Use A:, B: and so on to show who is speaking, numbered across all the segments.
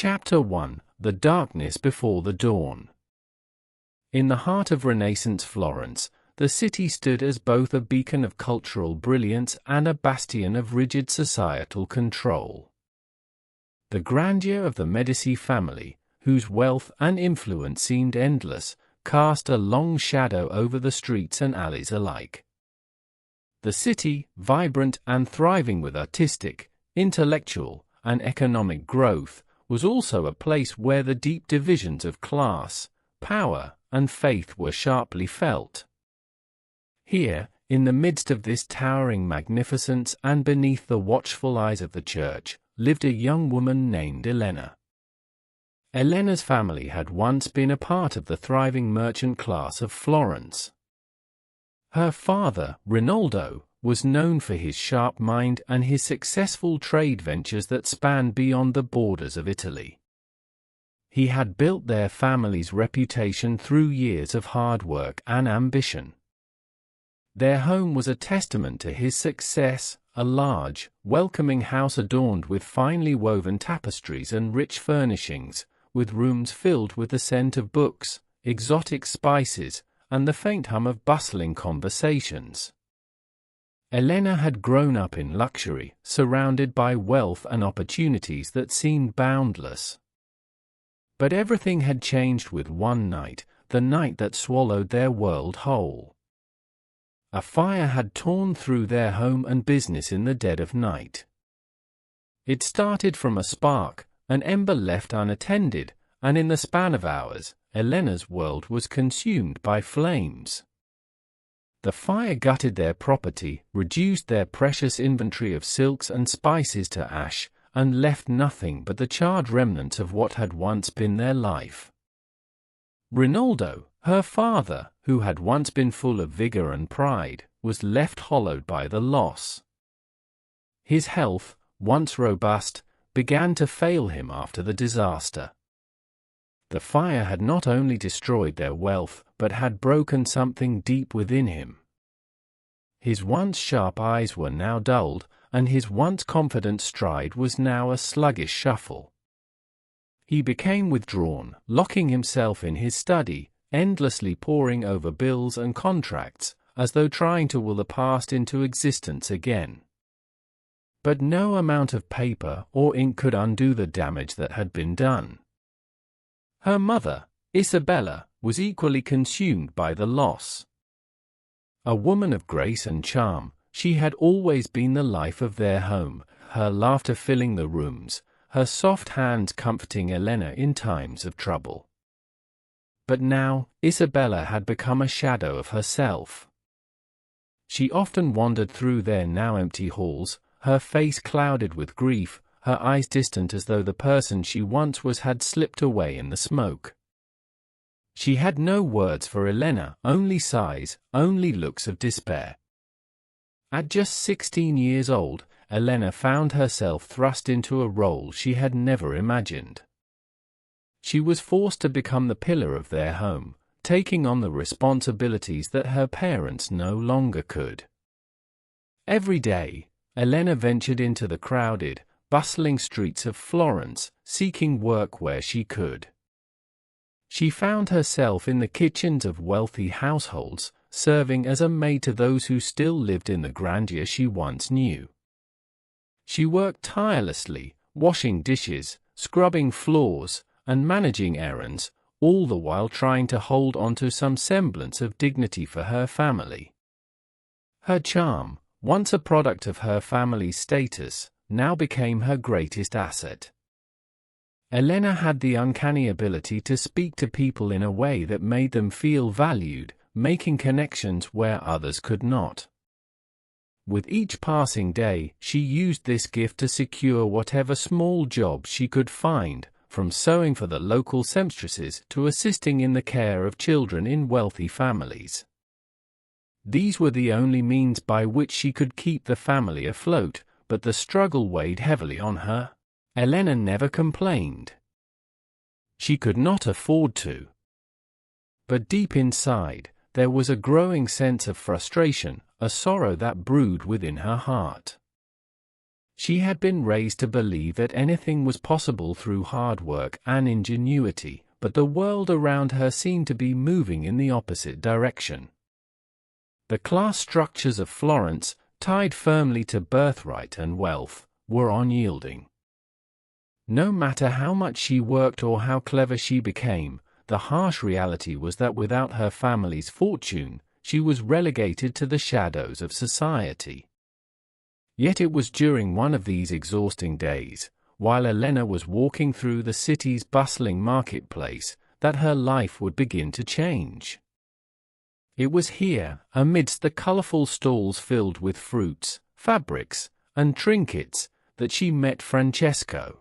A: Chapter 1: The Darkness Before the Dawn. In the heart of Renaissance Florence, the city stood as both a beacon of cultural brilliance and a bastion of rigid societal control. The grandeur of the Medici family, whose wealth and influence seemed endless, cast a long shadow over the streets and alleys alike. The city, vibrant and thriving with artistic, intellectual, and economic growth, was also a place where the deep divisions of class, power, and faith were sharply felt. Here, in the midst of this towering magnificence and beneath the watchful eyes of the church, lived a young woman named Elena. Elena's family had once been a part of the thriving merchant class of Florence. Her father, Rinaldo, was known for his sharp mind and his successful trade ventures that spanned beyond the borders of Italy. He had built their family's reputation through years of hard work and ambition. Their home was a testament to his success, a large, welcoming house adorned with finely woven tapestries and rich furnishings, with rooms filled with the scent of books, exotic spices, and the faint hum of bustling conversations. Elena had grown up in luxury, surrounded by wealth and opportunities that seemed boundless. But everything had changed with one night, the night that swallowed their world whole. A fire had torn through their home and business in the dead of night. It started from a spark, an ember left unattended, and in the span of hours, Elena's world was consumed by flames. The fire gutted their property, reduced their precious inventory of silks and spices to ash, and left nothing but the charred remnants of what had once been their life. Rinaldo, her father, who had once been full of vigor and pride, was left hollowed by the loss. His health, once robust, began to fail him after the disaster. The fire had not only destroyed their wealth, but had broken something deep within him. His once sharp eyes were now dulled, and his once confident stride was now a sluggish shuffle. He became withdrawn, locking himself in his study, endlessly poring over bills and contracts, as though trying to will the past into existence again. But no amount of paper or ink could undo the damage that had been done. Her mother, Isabella, was equally consumed by the loss. A woman of grace and charm, she had always been the life of their home, her laughter filling the rooms, her soft hands comforting Elena in times of trouble. But now, Isabella had become a shadow of herself. She often wandered through their now empty halls, her face clouded with grief, her eyes distant as though the person she once was had slipped away in the smoke. She had no words for Elena, only sighs, only looks of despair. At just 16 years old, Elena found herself thrust into a role she had never imagined. She was forced to become the pillar of their home, taking on the responsibilities that her parents no longer could. Every day, Elena ventured into the crowded, bustling streets of Florence, seeking work where she could. She found herself in the kitchens of wealthy households, serving as a maid to those who still lived in the grandeur she once knew. She worked tirelessly, washing dishes, scrubbing floors, and managing errands, all the while trying to hold on to some semblance of dignity for her family. Her charm, once a product of her family's status, now became her greatest asset. Elena had the uncanny ability to speak to people in a way that made them feel valued, making connections where others could not. With each passing day, she used this gift to secure whatever small job she could find, from sewing for the local seamstresses to assisting in the care of children in wealthy families. These were the only means by which she could keep the family afloat, but the struggle weighed heavily on her. Elena never complained. She could not afford to. But deep inside, there was a growing sense of frustration, a sorrow that brewed within her heart. She had been raised to believe that anything was possible through hard work and ingenuity, but the world around her seemed to be moving in the opposite direction. The class structures of Florence, tied firmly to birthright and wealth, were unyielding. No matter how much she worked or how clever she became, the harsh reality was that without her family's fortune, she was relegated to the shadows of society. Yet it was during one of these exhausting days, while Elena was walking through the city's bustling marketplace, that her life would begin to change. It was here, amidst the colorful stalls filled with fruits, fabrics, and trinkets, that she met Francesco.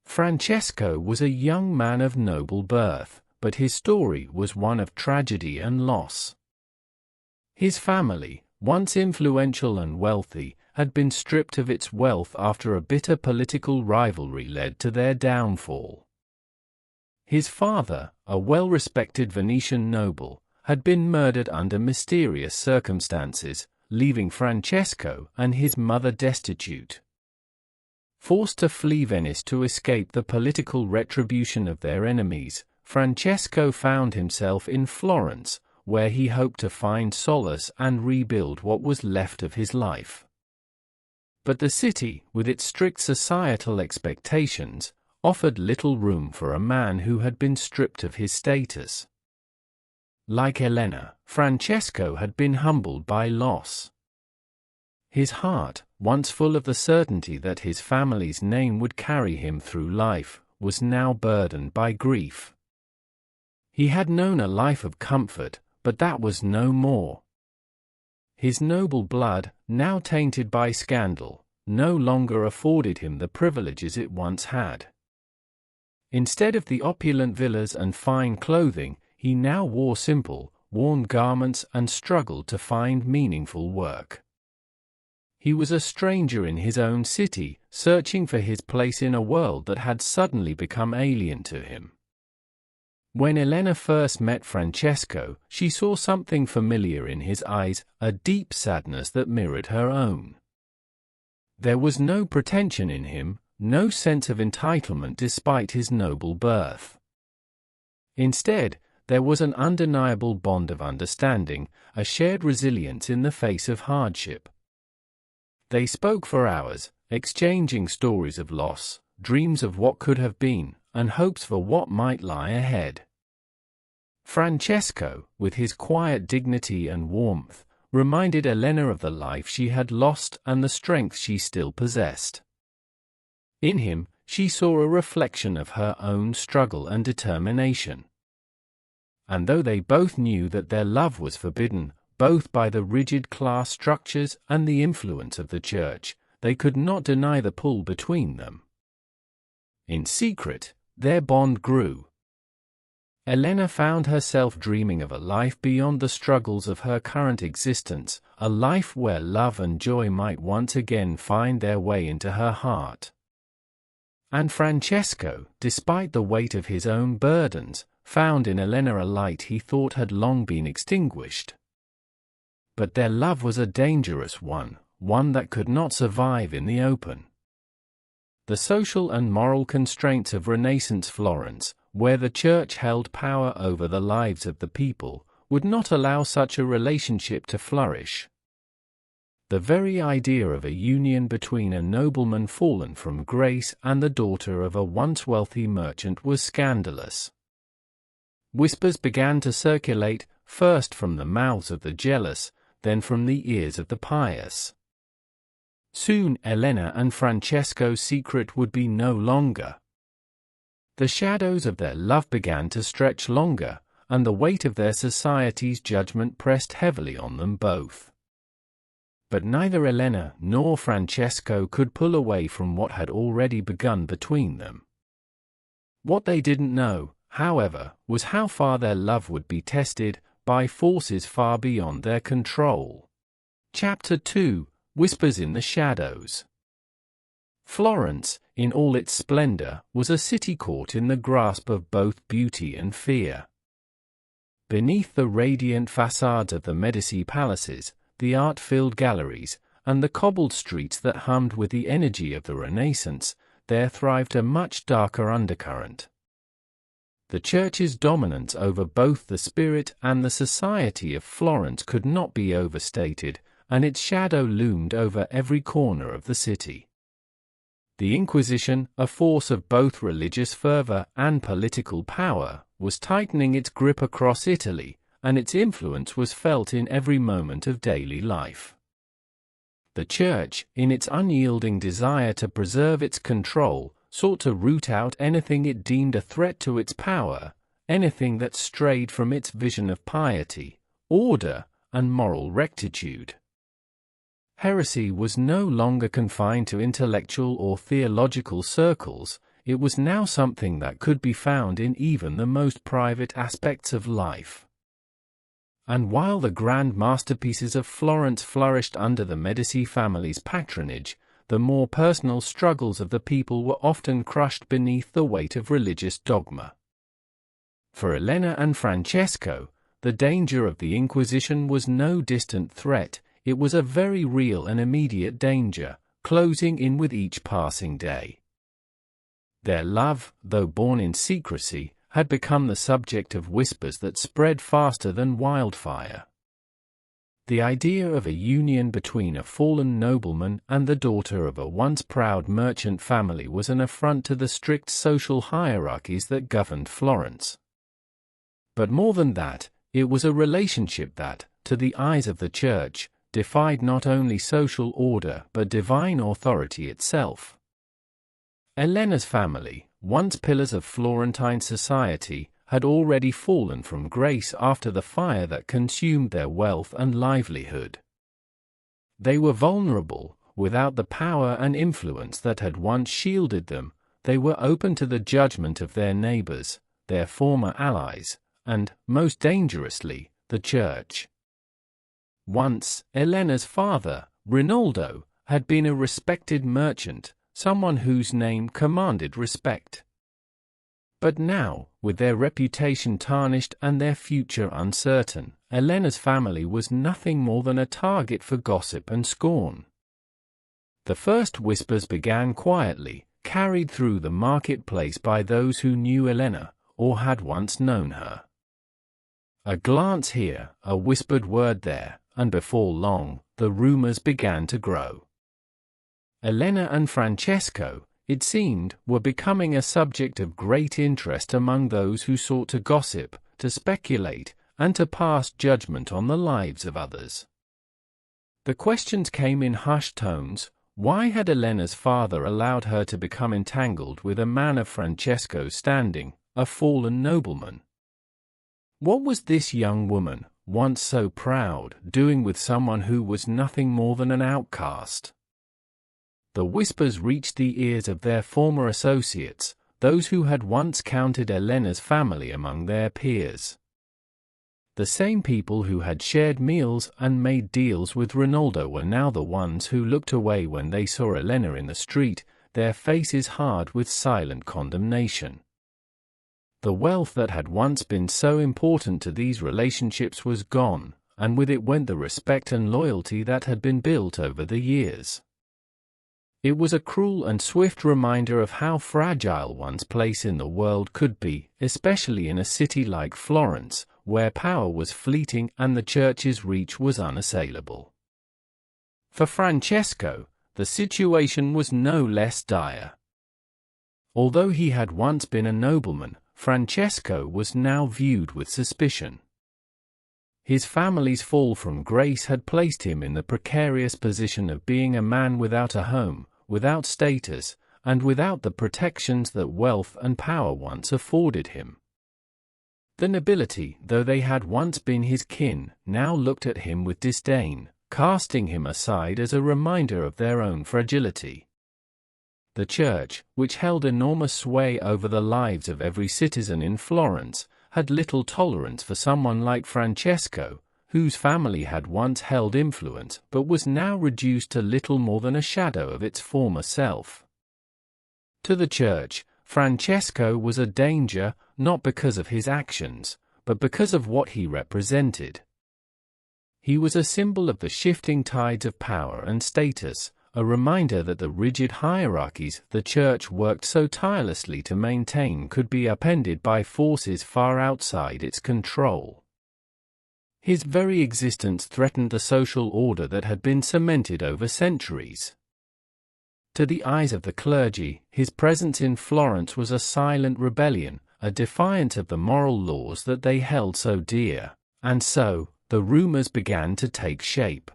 A: Francesco was a young man of noble birth, but his story was one of tragedy and loss. His family, once influential and wealthy, had been stripped of its wealth after a bitter political rivalry led to their downfall. His father, a well-respected Venetian noble, had been murdered under mysterious circumstances, leaving Francesco and his mother destitute. Forced to flee Venice to escape the political retribution of their enemies, Francesco found himself in Florence, where he hoped to find solace and rebuild what was left of his life. But the city, with its strict societal expectations, offered little room for a man who had been stripped of his status. Like Elena, Francesco had been humbled by loss. His heart, once full of the certainty that his family's name would carry him through life, was now burdened by grief. He had known a life of comfort, but that was no more. His noble blood, now tainted by scandal, no longer afforded him the privileges it once had. Instead of the opulent villas and fine clothing, he now wore simple, worn garments and struggled to find meaningful work. He was a stranger in his own city, searching for his place in a world that had suddenly become alien to him. When Elena first met Francesco, she saw something familiar in his eyes, a deep sadness that mirrored her own. There was no pretension in him, no sense of entitlement despite his noble birth. Instead, there was an undeniable bond of understanding, a shared resilience in the face of hardship. They spoke for hours, exchanging stories of loss, dreams of what could have been, and hopes for what might lie ahead. Francesco, with his quiet dignity and warmth, reminded Elena of the life she had lost and the strength she still possessed. In him, she saw a reflection of her own struggle and determination. And though they both knew that their love was forbidden, both by the rigid class structures and the influence of the church, they could not deny the pull between them. In secret, their bond grew. Elena found herself dreaming of a life beyond the struggles of her current existence, a life where love and joy might once again find their way into her heart. And Francesco, despite the weight of his own burdens, found in Elena a light he thought had long been extinguished. But their love was a dangerous one, one that could not survive in the open. The social and moral constraints of Renaissance Florence, where the church held power over the lives of the people, would not allow such a relationship to flourish. The very idea of a union between a nobleman fallen from grace and the daughter of a once wealthy merchant was scandalous. Whispers began to circulate, first from the mouths of the jealous, then from the ears of the pious. Soon Elena and Francesco's secret would be no longer. The shadows of their love began to stretch longer, and the weight of their society's judgment pressed heavily on them both. But neither Elena nor Francesco could pull away from what had already begun between them. What they didn't know, however, was how far their love would be tested by forces far beyond their control. Chapter 2: Whispers in the Shadows. Florence, in all its splendor, was a city caught in the grasp of both beauty and fear. Beneath the radiant facades of the Medici palaces, the art-filled galleries, and the cobbled streets that hummed with the energy of the Renaissance, there thrived a much darker undercurrent. The Church's dominance over both the spirit and the society of Florence could not be overstated, and its shadow loomed over every corner of the city. The Inquisition, a force of both religious fervor and political power, was tightening its grip across Italy, and its influence was felt in every moment of daily life. The Church, in its unyielding desire to preserve its control, sought to root out anything it deemed a threat to its power, anything that strayed from its vision of piety, order, and moral rectitude. Heresy was no longer confined to intellectual or theological circles, it was now something that could be found in even the most private aspects of life. And while the grand masterpieces of Florence flourished under the Medici family's patronage, the more personal struggles of the people were often crushed beneath the weight of religious dogma. For Elena and Francesco, the danger of the Inquisition was no distant threat, it was a very real and immediate danger, closing in with each passing day. Their love, though born in secrecy, had become the subject of whispers that spread faster than wildfire. The idea of a union between a fallen nobleman and the daughter of a once proud merchant family was an affront to the strict social hierarchies that governed Florence. But more than that, it was a relationship that, to the eyes of the Church, defied not only social order but divine authority itself. Elena's family, once pillars of Florentine society, had already fallen from grace after the fire that consumed their wealth and livelihood. They were vulnerable, without the power and influence that had once shielded them, they were open to the judgment of their neighbors, their former allies, and, most dangerously, the Church. Once, Elena's father, Rinaldo, had been a respected merchant, someone whose name commanded respect. But now, with their reputation tarnished and their future uncertain, Elena's family was nothing more than a target for gossip and scorn. The first whispers began quietly, carried through the marketplace by those who knew Elena, or had once known her. A glance here, a whispered word there, and before long, the rumors began to grow. Elena and Francesco, it seemed, were becoming a subject of great interest among those who sought to gossip, to speculate, and to pass judgment on the lives of others. The questions came in hushed tones. Why had Elena's father allowed her to become entangled with a man of Francesco's standing, a fallen nobleman? What was this young woman, once so proud, doing with someone who was nothing more than an outcast? The whispers reached the ears of their former associates, those who had once counted Elena's family among their peers. The same people who had shared meals and made deals with Rinaldo were now the ones who looked away when they saw Elena in the street, their faces hard with silent condemnation. The wealth that had once been so important to these relationships was gone, and with it went the respect and loyalty that had been built over the years. It was a cruel and swift reminder of how fragile one's place in the world could be, especially in a city like Florence, where power was fleeting and the Church's reach was unassailable. For Francesco, the situation was no less dire. Although he had once been a nobleman, Francesco was now viewed with suspicion. His family's fall from grace had placed him in the precarious position of being a man without a home, without status, and without the protections that wealth and power once afforded him. The nobility, though they had once been his kin, now looked at him with disdain, casting him aside as a reminder of their own fragility. The Church, which held enormous sway over the lives of every citizen in Florence, had little tolerance for someone like Francesco, whose family had once held influence but was now reduced to little more than a shadow of its former self. To the Church, Francesco was a danger, not because of his actions, but because of what he represented. He was a symbol of the shifting tides of power and status, a reminder that the rigid hierarchies the Church worked so tirelessly to maintain could be upended by forces far outside its control. His very existence threatened the social order that had been cemented over centuries. To the eyes of the clergy, his presence in Florence was a silent rebellion, a defiance of the moral laws that they held so dear, and so, the rumors began to take shape.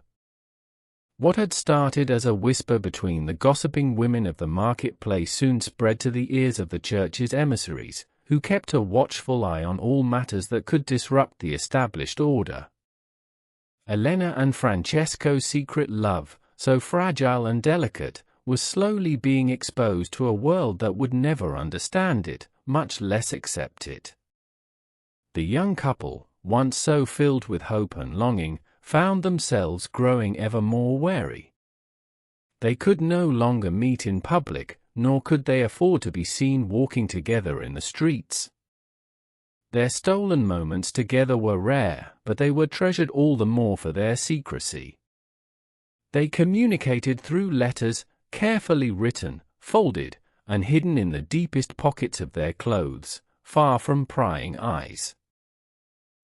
A: What had started as a whisper between the gossiping women of the marketplace soon spread to the ears of the Church's emissaries, who kept a watchful eye on all matters that could disrupt the established order. Elena and Francesco's secret love, so fragile and delicate, was slowly being exposed to a world that would never understand it, much less accept it. The young couple, once so filled with hope and longing, found themselves growing ever more wary. They could no longer meet in public, nor could they afford to be seen walking together in the streets. Their stolen moments together were rare, but they were treasured all the more for their secrecy. They communicated through letters, carefully written, folded, and hidden in the deepest pockets of their clothes, far from prying eyes.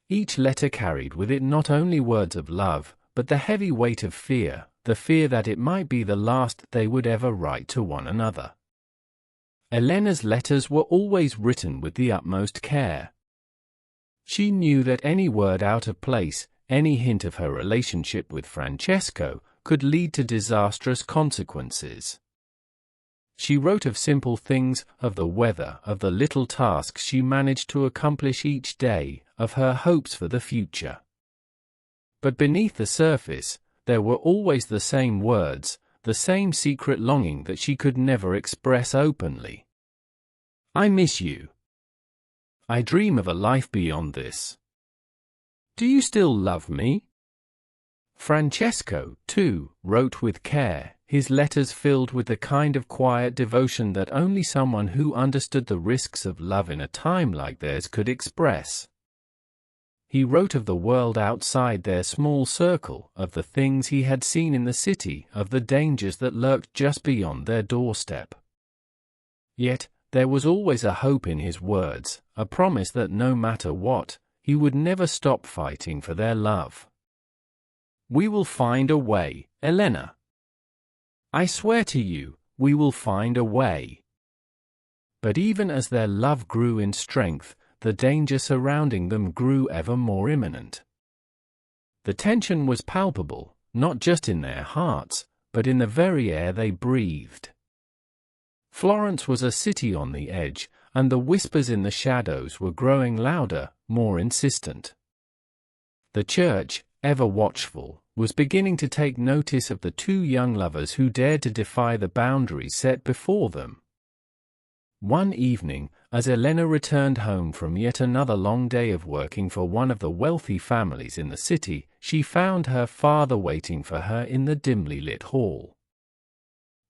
A: Each letter carried with it not only words of love, but the heavy weight of fear, the fear that it might be the last they would ever write to one another. Elena's letters were always written with the utmost care. She knew that any word out of place, any hint of her relationship with Francesco, could lead to disastrous consequences. She wrote of simple things, of the weather, of the little tasks she managed to accomplish each day, of her hopes for the future. But beneath the surface, there were always the same words, the same secret longing that she could never express openly. I miss you. I dream of a life beyond this. Do you still love me? Francesco, too, wrote with care, his letters filled with the kind of quiet devotion that only someone who understood the risks of love in a time like theirs could express. He wrote of the world outside their small circle, of the things he had seen in the city, of the dangers that lurked just beyond their doorstep. Yet, there was always a hope in his words, a promise that no matter what, he would never stop fighting for their love. We will find a way, Elena. I swear to you, we will find a way. But even as their love grew in strength, the danger surrounding them grew ever more imminent. The tension was palpable, not just in their hearts, but in the very air they breathed. Florence was a city on the edge, and the whispers in the shadows were growing louder, more insistent. The Church, ever watchful, was beginning to take notice of the two young lovers who dared to defy the boundaries set before them. One evening, as Elena returned home from yet another long day of working for one of the wealthy families in the city, she found her father waiting for her in the dimly lit hall.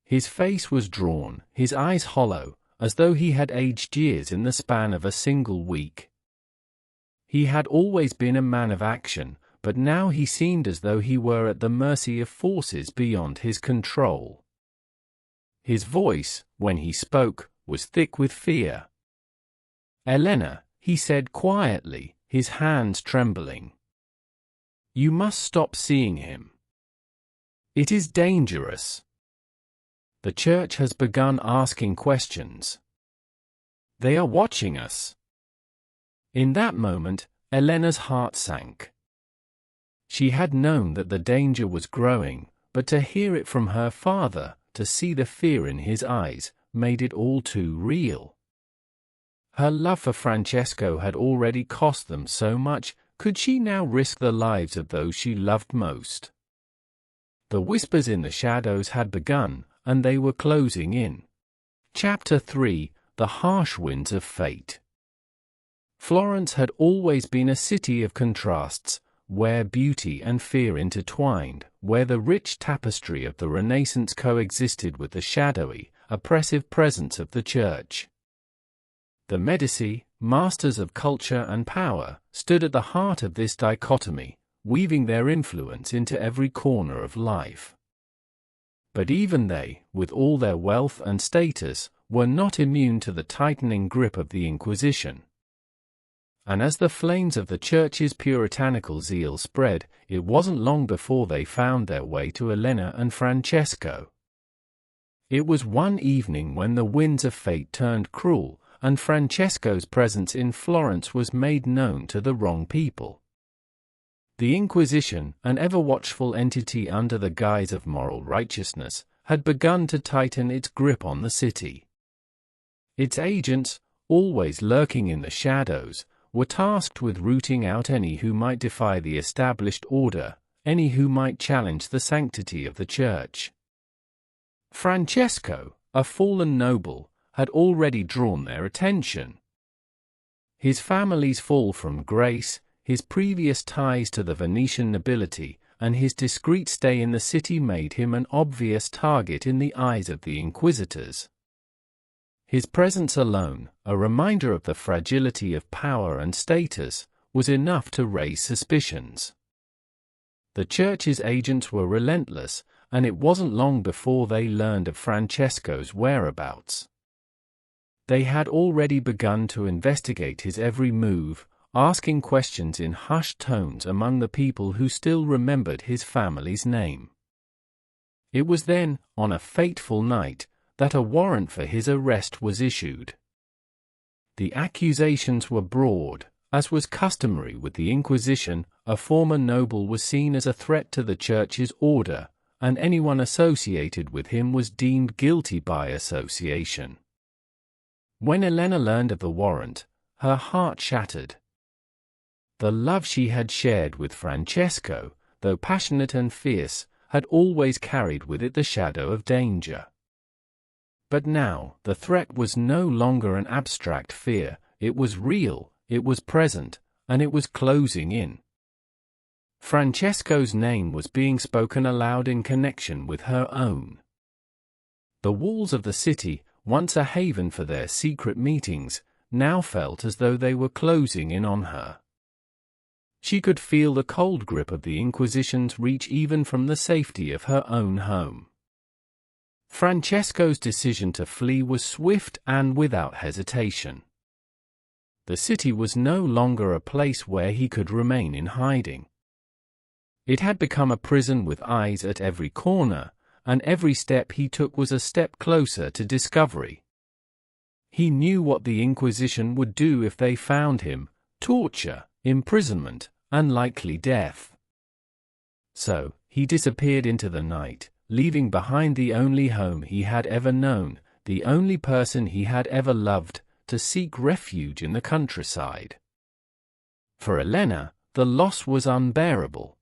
A: His face was drawn, his eyes hollow, as though he had aged years in the span of a single week. He had always been a man of action, but now he seemed as though he were at the mercy of forces beyond his control. His voice, when he spoke, was thick with fear. Elena, he said quietly, his hands trembling. You must stop seeing him. It is dangerous. The Church has begun asking questions. They are watching us. In that moment, Elena's heart sank. She had known that the danger was growing, but to hear it from her father, to see the fear in his eyes, made it all too real. Her love for Francesco had already cost them so much, could she now risk the lives of those she loved most? The whispers in the shadows had begun, and they were closing in. Chapter 3: The Harsh Winds of Fate. Florence had always been a city of contrasts, where beauty and fear intertwined, where the rich tapestry of the Renaissance coexisted with the shadowy, oppressive presence of the Church. The Medici, masters of culture and power, stood at the heart of this dichotomy, weaving their influence into every corner of life. But even they, with all their wealth and status, were not immune to the tightening grip of the Inquisition. And as the flames of the Church's puritanical zeal spread, it wasn't long before they found their way to Elena and Francesco. It was one evening when the winds of fate turned cruel, and Francesco's presence in Florence was made known to the wrong people. The Inquisition, an ever-watchful entity under the guise of moral righteousness, had begun to tighten its grip on the city. Its agents, always lurking in the shadows, were tasked with rooting out any who might defy the established order, any who might challenge the sanctity of the Church. Francesco, a fallen noble, had already drawn their attention. His family's fall from grace, his previous ties to the Venetian nobility, and his discreet stay in the city made him an obvious target in the eyes of the inquisitors. His presence alone, a reminder of the fragility of power and status, was enough to raise suspicions. The Church's agents were relentless, and it wasn't long before they learned of Francesco's whereabouts. They had already begun to investigate his every move, asking questions in hushed tones among the people who still remembered his family's name. It was then, on a fateful night, that a warrant for his arrest was issued. The accusations were broad. As was customary with the Inquisition, a former noble was seen as a threat to the Church's order, and anyone associated with him was deemed guilty by association. When Elena learned of the warrant, her heart shattered. The love she had shared with Francesco, though passionate and fierce, had always carried with it the shadow of danger. But now, the threat was no longer an abstract fear, it was real, it was present, and it was closing in. Francesco's name was being spoken aloud in connection with her own. The walls of the city, once a haven for their secret meetings, now felt as though they were closing in on her. She could feel the cold grip of the Inquisition's reach even from the safety of her own home. Francesco's decision to flee was swift and without hesitation. The city was no longer a place where he could remain in hiding. It had become a prison with eyes at every corner, and every step he took was a step closer to discovery. He knew what the Inquisition would do if they found him: torture, imprisonment, and likely death. So, he disappeared into the night, leaving behind the only home he had ever known, the only person he had ever loved, to seek refuge in the countryside. For Elena, the loss was unbearable.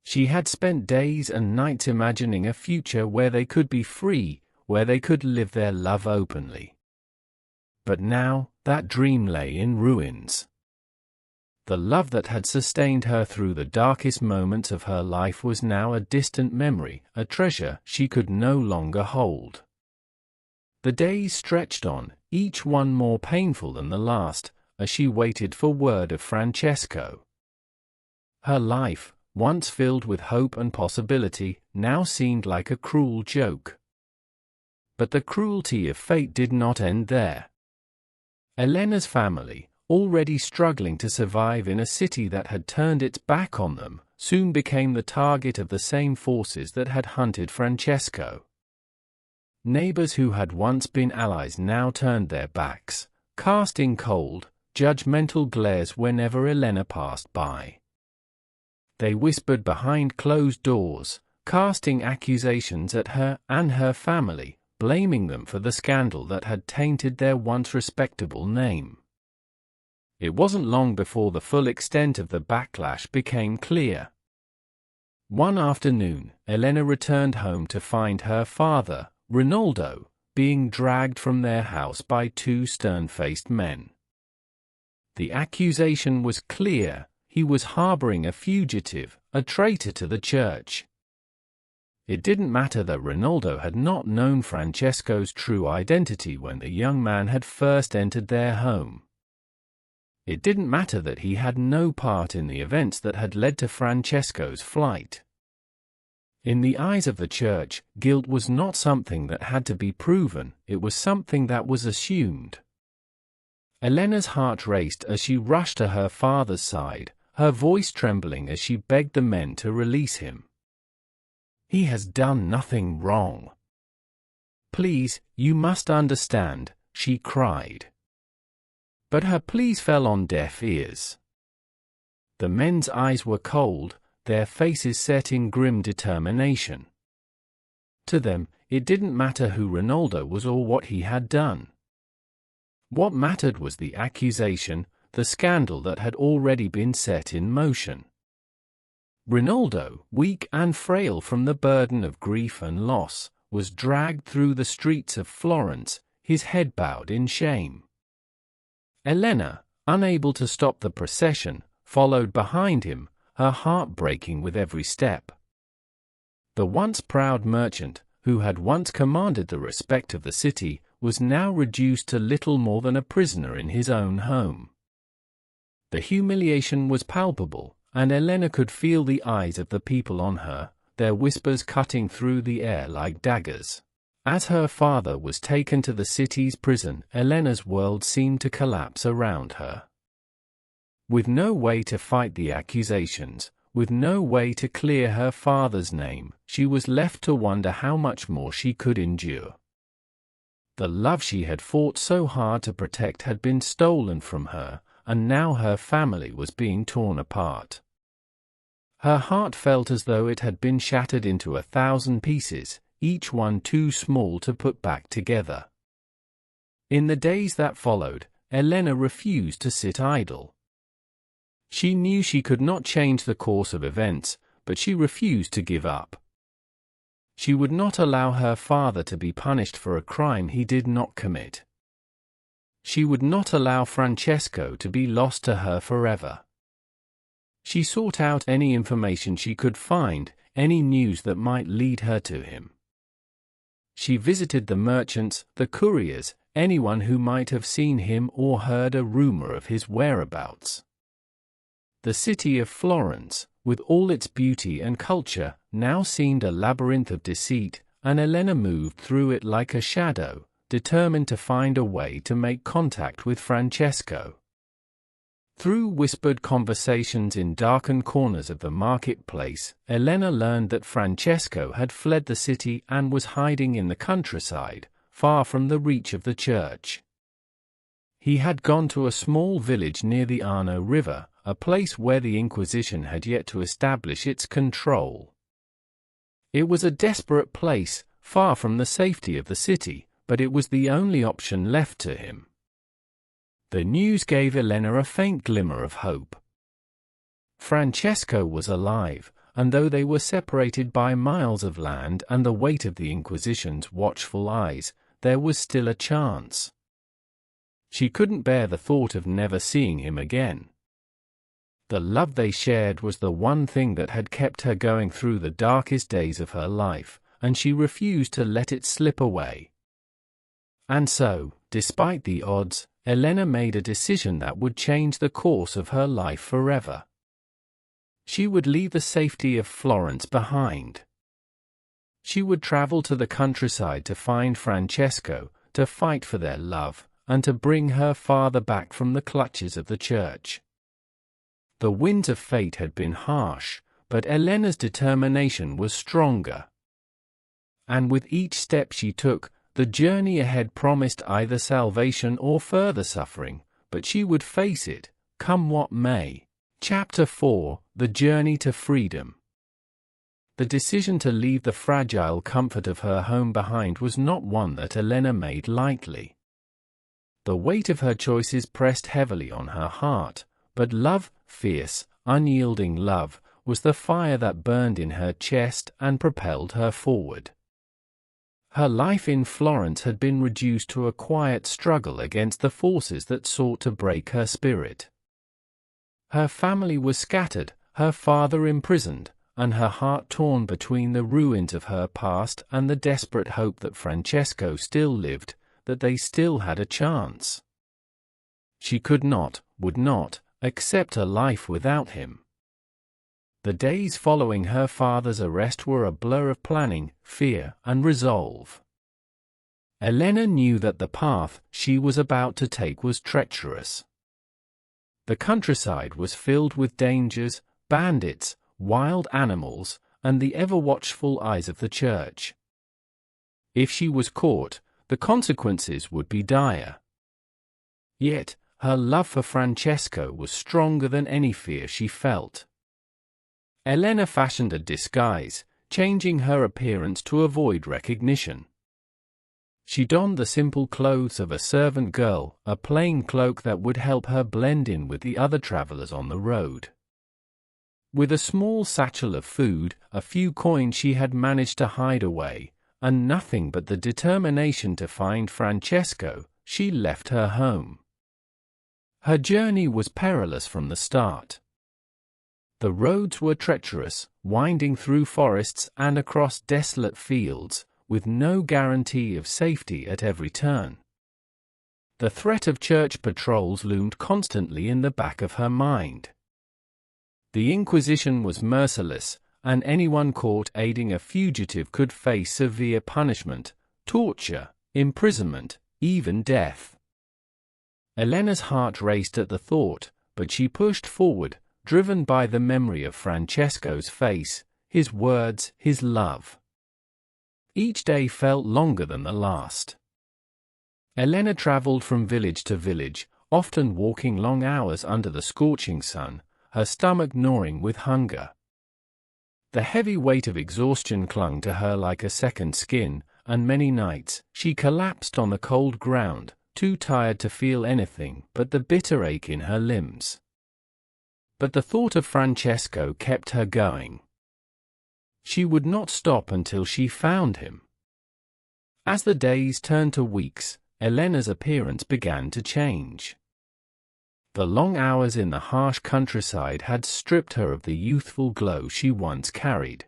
A: She had spent days and nights imagining a future where they could be free, where they could live their love openly. But now, that dream lay in ruins. The love that had sustained her through the darkest moments of her life was now a distant memory, a treasure she could no longer hold. The days stretched on, each one more painful than the last, as she waited for word of Francesco. Her life, once filled with hope and possibility, now seemed like a cruel joke. But the cruelty of fate did not end there. Elena's family, already struggling to survive in a city that had turned its back on them, soon became the target of the same forces that had hunted Francesco. Neighbors who had once been allies now turned their backs, casting cold, judgmental glares whenever Elena passed by. They whispered behind closed doors, casting accusations at her and her family, blaming them for the scandal that had tainted their once respectable name. It wasn't long before the full extent of the backlash became clear. One afternoon, Elena returned home to find her father, Rinaldo, being dragged from their house by two stern-faced men. The accusation was clear: he was harboring a fugitive, a traitor to the Church. It didn't matter that Rinaldo had not known Francesco's true identity when the young man had first entered their home. It didn't matter that he had no part in the events that had led to Francesco's flight. In the eyes of the church, guilt was not something that had to be proven, it was something that was assumed. Elena's heart raced as she rushed to her father's side, her voice trembling as she begged the men to release him. "He has done nothing wrong. Please, you must understand," she cried. But her pleas fell on deaf ears. The men's eyes were cold, their faces set in grim determination. To them, it didn't matter who Ronaldo was or what he had done. What mattered was the accusation, the scandal that had already been set in motion. Ronaldo, weak and frail from the burden of grief and loss, was dragged through the streets of Florence, his head bowed in shame. Elena, unable to stop the procession, followed behind him, her heart breaking with every step. The once proud merchant, who had once commanded the respect of the city, was now reduced to little more than a prisoner in his own home. The humiliation was palpable, and Elena could feel the eyes of the people on her, their whispers cutting through the air like daggers. As her father was taken to the city's prison, Elena's world seemed to collapse around her. With no way to fight the accusations, with no way to clear her father's name, she was left to wonder how much more she could endure. The love she had fought so hard to protect had been stolen from her, and now her family was being torn apart. Her heart felt as though it had been shattered into 1,000 pieces, each one too small to put back together. In the days that followed, Elena refused to sit idle. She knew she could not change the course of events, but she refused to give up. She would not allow her father to be punished for a crime he did not commit. She would not allow Francesco to be lost to her forever. She sought out any information she could find, any news that might lead her to him. She visited the merchants, the couriers, anyone who might have seen him or heard a rumor of his whereabouts. The city of Florence, with all its beauty and culture, now seemed a labyrinth of deceit, and Elena moved through it like a shadow, determined to find a way to make contact with Francesco. Through whispered conversations in darkened corners of the marketplace, Elena learned that Francesco had fled the city and was hiding in the countryside, far from the reach of the church. He had gone to a small village near the Arno River, a place where the Inquisition had yet to establish its control. It was a desperate place, far from the safety of the city, but it was the only option left to him. The news gave Elena a faint glimmer of hope. Francesco was alive, and though they were separated by miles of land and the weight of the Inquisition's watchful eyes, there was still a chance. She couldn't bear the thought of never seeing him again. The love they shared was the one thing that had kept her going through the darkest days of her life, and she refused to let it slip away. And so, despite the odds, Elena made a decision that would change the course of her life forever. She would leave the safety of Florence behind. She would travel to the countryside to find Francesco, to fight for their love, and to bring her father back from the clutches of the church. The winds of fate had been harsh, but Elena's determination was stronger. And with each step she took, the journey ahead promised either salvation or further suffering, but she would face it, come what may. Chapter 4: The Journey to Freedom. The decision to leave the fragile comfort of her home behind was not one that Elena made lightly. The weight of her choices pressed heavily on her heart, but love, fierce, unyielding love, was the fire that burned in her chest and propelled her forward. Her life in Florence had been reduced to a quiet struggle against the forces that sought to break her spirit. Her family was scattered, her father imprisoned, and her heart torn between the ruins of her past and the desperate hope that Francesco still lived, that they still had a chance. She could not, would not, accept a life without him. The days following her father's arrest were a blur of planning, fear, and resolve. Elena knew that the path she was about to take was treacherous. The countryside was filled with dangers, bandits, wild animals, and the ever-watchful eyes of the church. If she was caught, the consequences would be dire. Yet, her love for Francesco was stronger than any fear she felt. Elena fashioned a disguise, changing her appearance to avoid recognition. She donned the simple clothes of a servant girl, a plain cloak that would help her blend in with the other travelers on the road. With a small satchel of food, a few coins she had managed to hide away, and nothing but the determination to find Francesco, she left her home. Her journey was perilous from the start. The roads were treacherous, winding through forests and across desolate fields, with no guarantee of safety at every turn. The threat of church patrols loomed constantly in the back of her mind. The Inquisition was merciless, and anyone caught aiding a fugitive could face severe punishment, torture, imprisonment, even death. Elena's heart raced at the thought, but she pushed forward, driven by the memory of Francesco's face, his words, his love. Each day felt longer than the last. Elena traveled from village to village, often walking long hours under the scorching sun, her stomach gnawing with hunger. The heavy weight of exhaustion clung to her like a second skin, and many nights she collapsed on the cold ground, too tired to feel anything but the bitter ache in her limbs. But the thought of Francesco kept her going. She would not stop until she found him. As the days turned to weeks, Elena's appearance began to change. The long hours in the harsh countryside had stripped her of the youthful glow she once carried.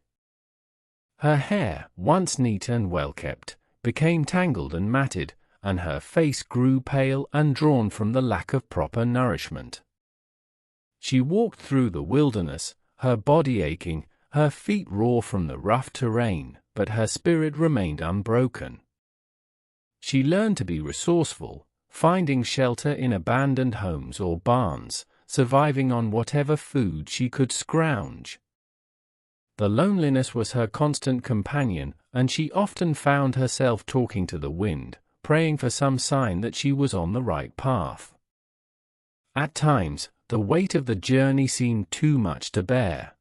A: Her hair, once neat and well-kept, became tangled and matted, and her face grew pale and drawn from the lack of proper nourishment. She walked through the wilderness, her body aching, her feet raw from the rough terrain, but her spirit remained unbroken. She learned to be resourceful, finding shelter in abandoned homes or barns, surviving on whatever food she could scrounge. The loneliness was her constant companion, and she often found herself talking to the wind, praying for some sign that she was on the right path. At times, the weight of the journey seemed too much to bear.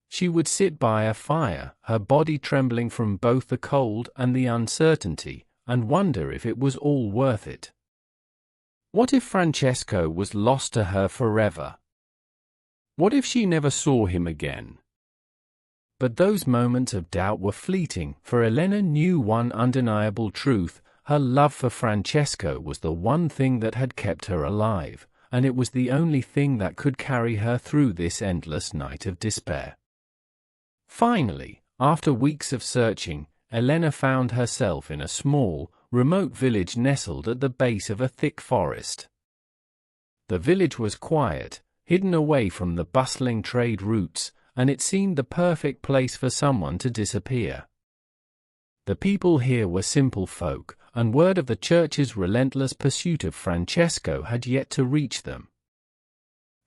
A: She would sit by a fire, her body trembling from both the cold and the uncertainty, and wonder if it was all worth it. What if Francesco was lost to her forever? What if she never saw him again? But those moments of doubt were fleeting, for Elena knew one undeniable truth: her love for Francesco was the one thing that had kept her alive, and it was the only thing that could carry her through this endless night of despair. Finally, after weeks of searching, Elena found herself in a small, remote village nestled at the base of a thick forest. The village was quiet, hidden away from the bustling trade routes, and it seemed the perfect place for someone to disappear. The people here were simple folk, and word of the church's relentless pursuit of Francesco had yet to reach them.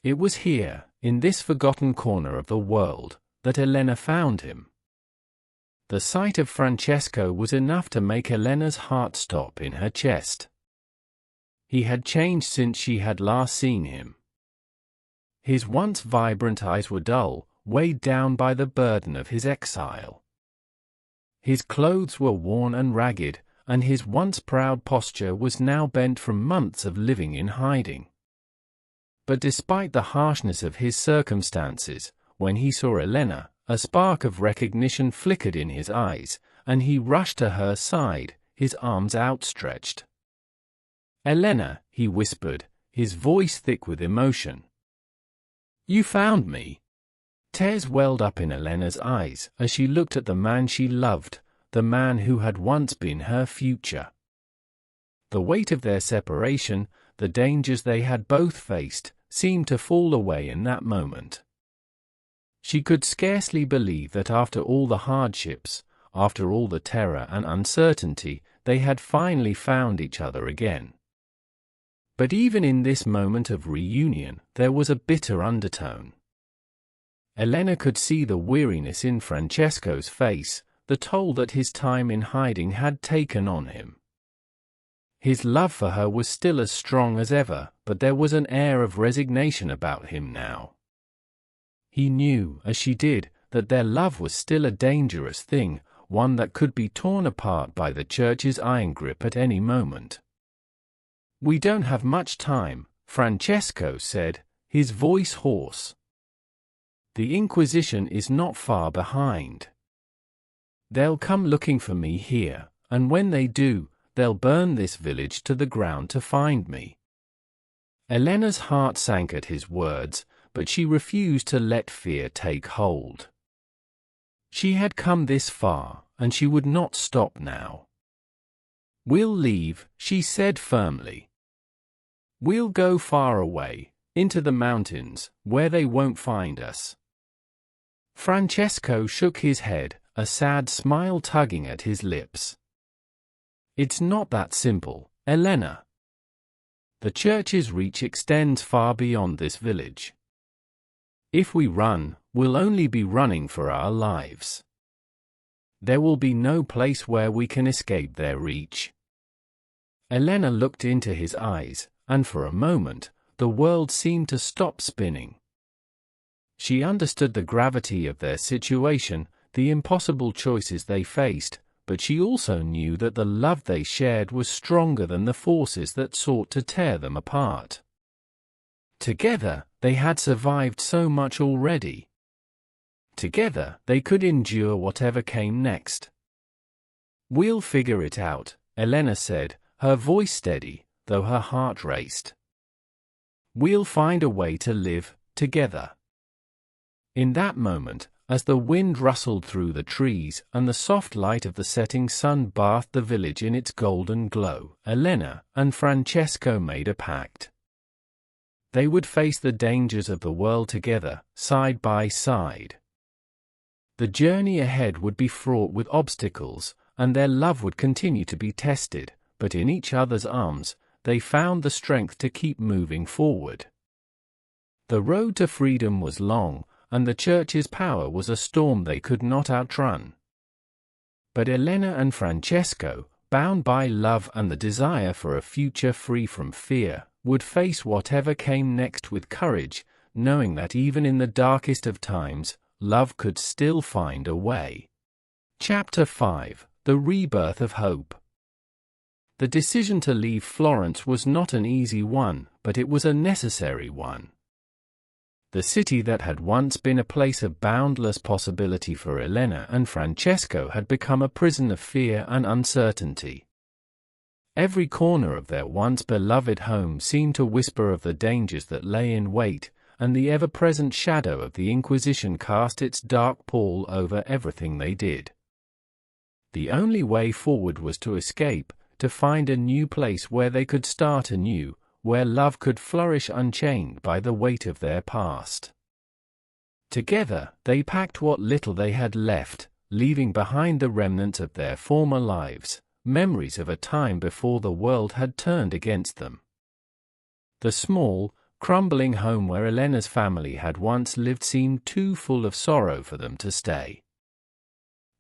A: It was here, in this forgotten corner of the world, that Elena found him. The sight of Francesco was enough to make Elena's heart stop in her chest. He had changed since she had last seen him. His once vibrant eyes were dull, weighed down by the burden of his exile. His clothes were worn and ragged, and his once proud posture was now bent from months of living in hiding. But despite the harshness of his circumstances, when he saw Elena, a spark of recognition flickered in his eyes, and he rushed to her side, his arms outstretched. "Elena," he whispered, his voice thick with emotion. "You found me." Tears welled up in Elena's eyes as she looked at the man she loved, the man who had once been her future. The weight of their separation, the dangers they had both faced, seemed to fall away in that moment. She could scarcely believe that after all the hardships, after all the terror and uncertainty, they had finally found each other again. But even in this moment of reunion, there was a bitter undertone. Elena could see the weariness in Francesco's face, the toll that his time in hiding had taken on him. His love for her was still as strong as ever, but there was an air of resignation about him now. He knew, as she did, that their love was still a dangerous thing, one that could be torn apart by the Church's iron grip at any moment. "We don't have much time," Francesco said, his voice hoarse. "The Inquisition is not far behind. They'll come looking for me here, and when they do, they'll burn this village to the ground to find me." Elena's heart sank at his words, but she refused to let fear take hold. She had come this far, and she would not stop now. "We'll leave," she said firmly. "We'll go far away, into the mountains, where they won't find us." Francesco shook his head, a sad smile tugging at his lips. "It's not that simple, Elena. The Church's reach extends far beyond this village. If we run, we'll only be running for our lives. There will be no place where we can escape their reach." Elena looked into his eyes, and for a moment, the world seemed to stop spinning. She understood the gravity of their situation, the impossible choices they faced, but she also knew that the love they shared was stronger than the forces that sought to tear them apart. Together, they had survived so much already. Together, they could endure whatever came next. "We'll figure it out," Elena said, her voice steady, though her heart raced. "We'll find a way to live together." In that moment, as the wind rustled through the trees and the soft light of the setting sun bathed the village in its golden glow, Elena and Francesco made a pact. They would face the dangers of the world together, side by side. The journey ahead would be fraught with obstacles, and their love would continue to be tested, but in each other's arms, they found the strength to keep moving forward. The road to freedom was long, and the Church's power was a storm they could not outrun. But Elena and Francesco, bound by love and the desire for a future free from fear, would face whatever came next with courage, knowing that even in the darkest of times, love could still find a way. Chapter 5: The Rebirth of Hope. The decision to leave Florence was not an easy one, but it was a necessary one. The city that had once been a place of boundless possibility for Elena and Francesco had become a prison of fear and uncertainty. Every corner of their once beloved home seemed to whisper of the dangers that lay in wait, and the ever-present shadow of the Inquisition cast its dark pall over everything they did. The only way forward was to escape, to find a new place where they could start anew, where love could flourish unchained by the weight of their past. Together, they packed what little they had left, leaving behind the remnants of their former lives, memories of a time before the world had turned against them. The small, crumbling home where Elena's family had once lived seemed too full of sorrow for them to stay.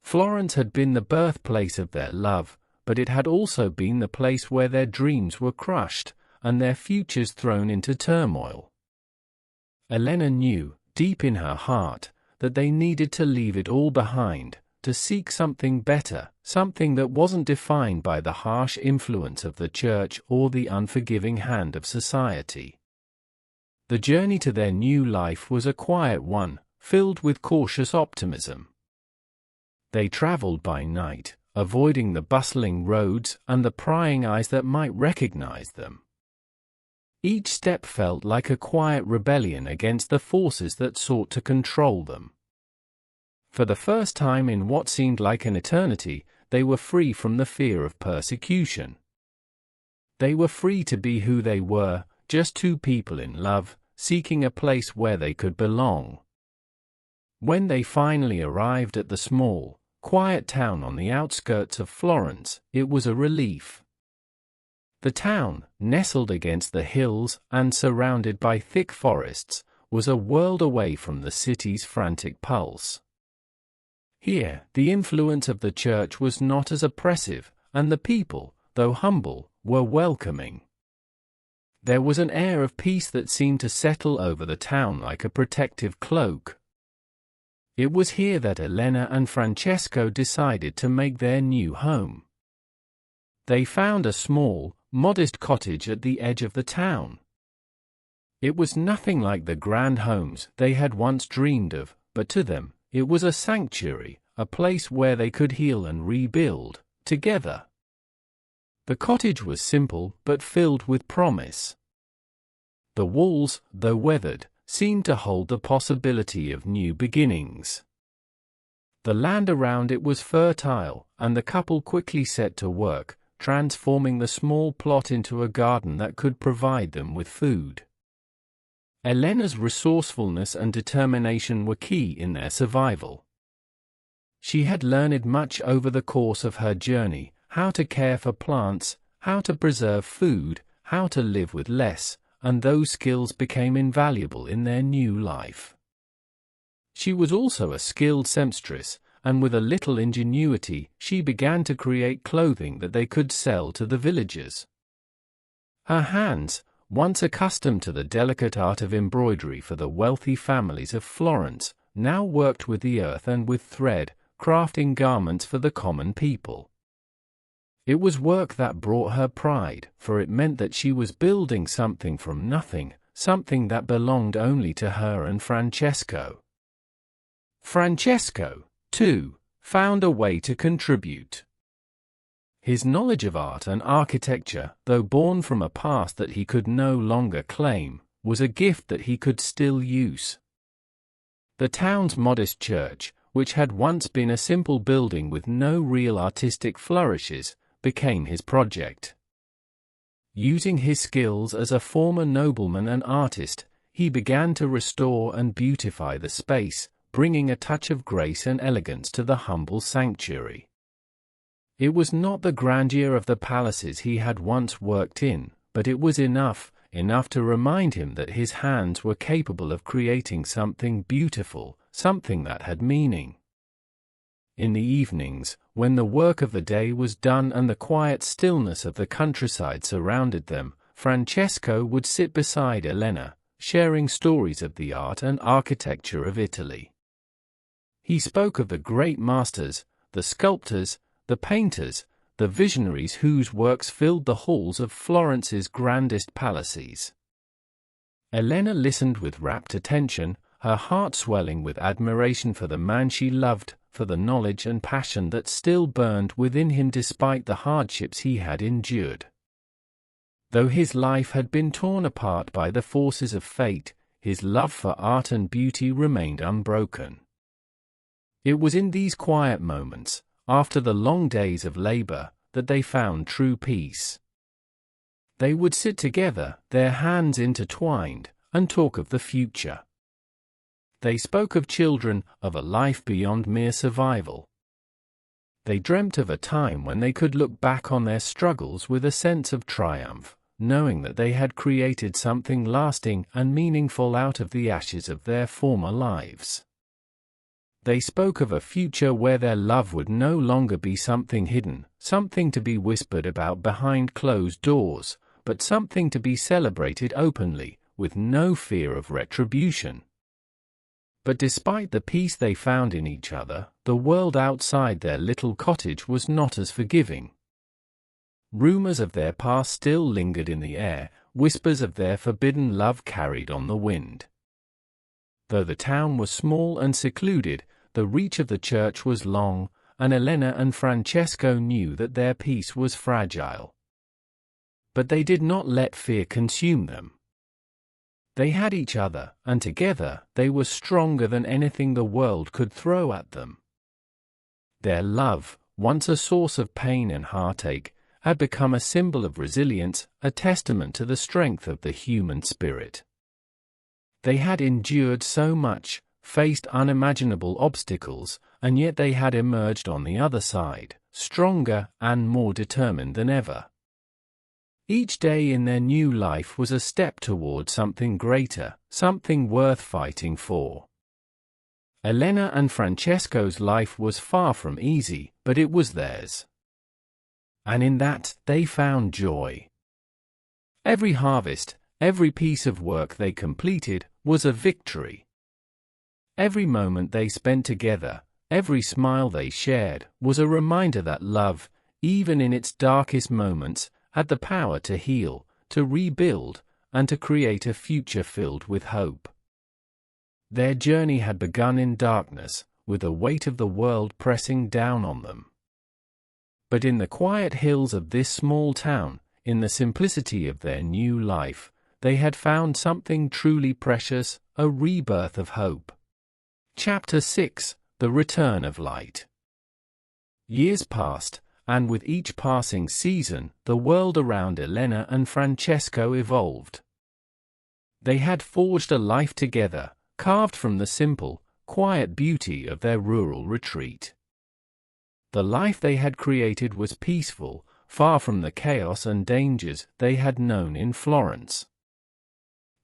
A: Florence had been the birthplace of their love, but it had also been the place where their dreams were crushed, and their futures thrown into turmoil. Elena knew, deep in her heart, that they needed to leave it all behind, to seek something better, something that wasn't defined by the harsh influence of the Church or the unforgiving hand of society. The journey to their new life was a quiet one, filled with cautious optimism. They traveled by night, avoiding the bustling roads and the prying eyes that might recognize them. Each step felt like a quiet rebellion against the forces that sought to control them. For the first time in what seemed like an eternity, they were free from the fear of persecution. They were free to be who they were, just two people in love, seeking a place where they could belong. When they finally arrived at the small, quiet town on the outskirts of Florence, it was a relief. The town, nestled against the hills and surrounded by thick forests, was a world away from the city's frantic pulse. Here, the influence of the church was not as oppressive, and the people, though humble, were welcoming. There was an air of peace that seemed to settle over the town like a protective cloak. It was here that Elena and Francesco decided to make their new home. They found a small, modest cottage at the edge of the town. It was nothing like the grand homes they had once dreamed of, but to them, it was a sanctuary, a place where they could heal and rebuild, together. The cottage was simple but filled with promise. The walls, though weathered, seemed to hold the possibility of new beginnings. The land around it was fertile, and the couple quickly set to work, transforming the small plot into a garden that could provide them with food. Elena's resourcefulness and determination were key in their survival. She had learned much over the course of her journey: how to care for plants, how to preserve food, how to live with less, and those skills became invaluable in their new life. She was also a skilled seamstress, and with a little ingenuity, she began to create clothing that they could sell to the villagers. Her hands, once accustomed to the delicate art of embroidery for the wealthy families of Florence, now worked with the earth and with thread, crafting garments for the common people. It was work that brought her pride, for it meant that she was building something from nothing, something that belonged only to her and Francesco. Francesco, too, found a way to contribute. His knowledge of art and architecture, though born from a past that he could no longer claim, was a gift that he could still use. The town's modest church, which had once been a simple building with no real artistic flourishes, became his project. Using his skills as a former nobleman and artist, he began to restore and beautify the space, bringing a touch of grace and elegance to the humble sanctuary. It was not the grandeur of the palaces he had once worked in, but it was enough to remind him that his hands were capable of creating something beautiful, something that had meaning. In the evenings, when the work of the day was done and the quiet stillness of the countryside surrounded them, Francesco would sit beside Elena, sharing stories of the art and architecture of Italy. He spoke of the great masters, the sculptors, the painters, the visionaries whose works filled the halls of Florence's grandest palaces. Elena listened with rapt attention, her heart swelling with admiration for the man she loved, for the knowledge and passion that still burned within him despite the hardships he had endured. Though his life had been torn apart by the forces of fate, his love for art and beauty remained unbroken. It was in these quiet moments, after the long days of labor, that they found true peace. They would sit together, their hands intertwined, and talk of the future. They spoke of children, of a life beyond mere survival. They dreamt of a time when they could look back on their struggles with a sense of triumph, knowing that they had created something lasting and meaningful out of the ashes of their former lives. They spoke of a future where their love would no longer be something hidden, something to be whispered about behind closed doors, but something to be celebrated openly, with no fear of retribution. But despite the peace they found in each other, the world outside their little cottage was not as forgiving. Rumors of their past still lingered in the air, whispers of their forbidden love carried on the wind. Though the town was small and secluded, the reach of the church was long, and Elena and Francesco knew that their peace was fragile. But they did not let fear consume them. They had each other, and together they were stronger than anything the world could throw at them. Their love, once a source of pain and heartache, had become a symbol of resilience, a testament to the strength of the human spirit. They had endured so much, faced unimaginable obstacles, and yet they had emerged on the other side, stronger and more determined than ever. Each day in their new life was a step toward something greater, something worth fighting for. Elena and Francesco's life was far from easy, but it was theirs. And in that, they found joy. Every harvest, every piece of work they completed, was a victory. Every moment they spent together, every smile they shared, was a reminder that love, even in its darkest moments, had the power to heal, to rebuild, and to create a future filled with hope. Their journey had begun in darkness, with the weight of the world pressing down on them. But in the quiet hills of this small town, in the simplicity of their new life, they had found something truly precious, a rebirth of hope. Chapter 6: The Return of Light. Years passed, and with each passing season, the world around Elena and Francesco evolved. They had forged a life together, carved from the simple, quiet beauty of their rural retreat. The life they had created was peaceful, far from the chaos and dangers they had known in Florence.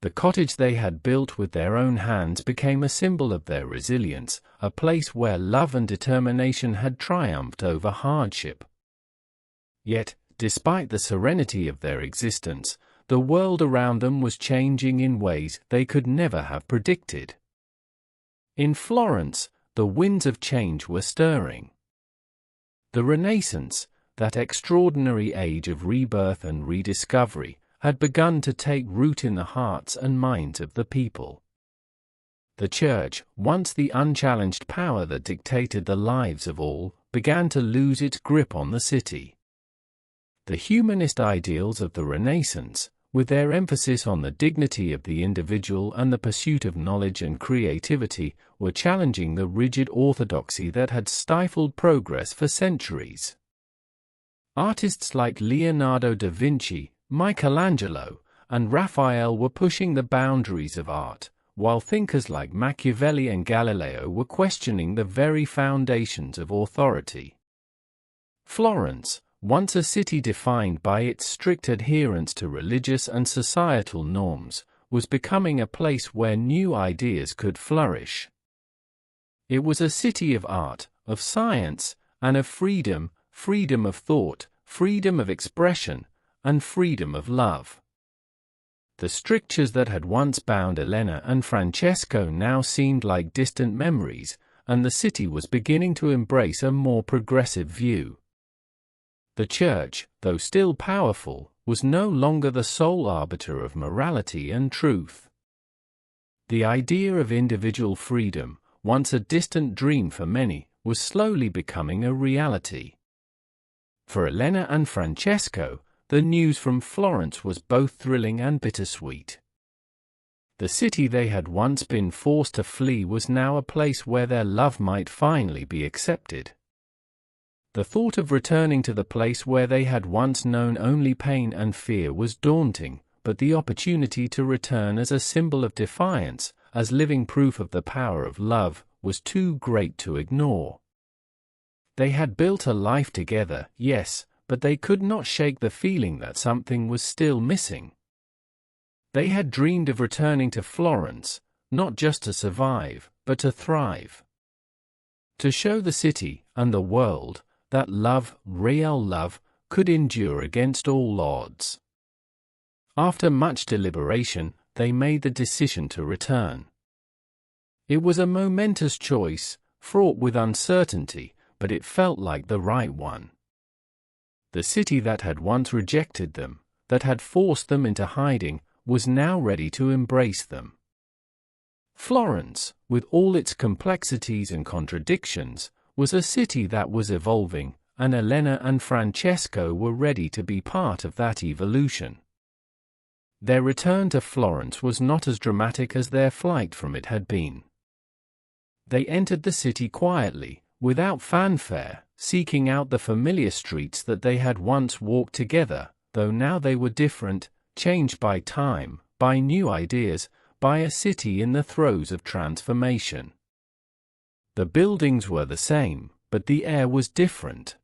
A: The cottage they had built with their own hands became a symbol of their resilience, a place where love and determination had triumphed over hardship. Yet, despite the serenity of their existence, the world around them was changing in ways they could never have predicted. In Florence, the winds of change were stirring. The Renaissance, that extraordinary age of rebirth and rediscovery, had begun to take root in the hearts and minds of the people. The Church, once the unchallenged power that dictated the lives of all, began to lose its grip on the city. The humanist ideals of the Renaissance, with their emphasis on the dignity of the individual and the pursuit of knowledge and creativity, were challenging the rigid orthodoxy that had stifled progress for centuries. Artists like Leonardo da Vinci, Michelangelo, and Raphael were pushing the boundaries of art, while thinkers like Machiavelli and Galileo were questioning the very foundations of authority. Florence, once a city defined by its strict adherence to religious and societal norms, was becoming a place where new ideas could flourish. It was a city of art, of science, and of freedom, freedom of thought, freedom of expression, and freedom of love. The strictures that had once bound Elena and Francesco now seemed like distant memories, and the city was beginning to embrace a more progressive view. The Church, though still powerful, was no longer the sole arbiter of morality and truth. The idea of individual freedom, once a distant dream for many, was slowly becoming a reality. For Elena and Francesco, the news from Florence was both thrilling and bittersweet. The city they had once been forced to flee was now a place where their love might finally be accepted. The thought of returning to the place where they had once known only pain and fear was daunting, but the opportunity to return as a symbol of defiance, as living proof of the power of love, was too great to ignore. They had built a life together, yes, but they could not shake the feeling that something was still missing. They had dreamed of returning to Florence, not just to survive, but to thrive. To show the city, and the world, that love, real love, could endure against all odds. After much deliberation, they made the decision to return. It was a momentous choice, fraught with uncertainty, but it felt like the right one. The city that had once rejected them, that had forced them into hiding, was now ready to embrace them. Florence, with all its complexities and contradictions, was a city that was evolving, and Elena and Francesco were ready to be part of that evolution. Their return to Florence was not as dramatic as their flight from it had been. They entered the city quietly, without fanfare, seeking out the familiar streets that they had once walked together, though now they were different, changed by time, by new ideas, by a city in the throes of transformation. The buildings were the same, but the air was different.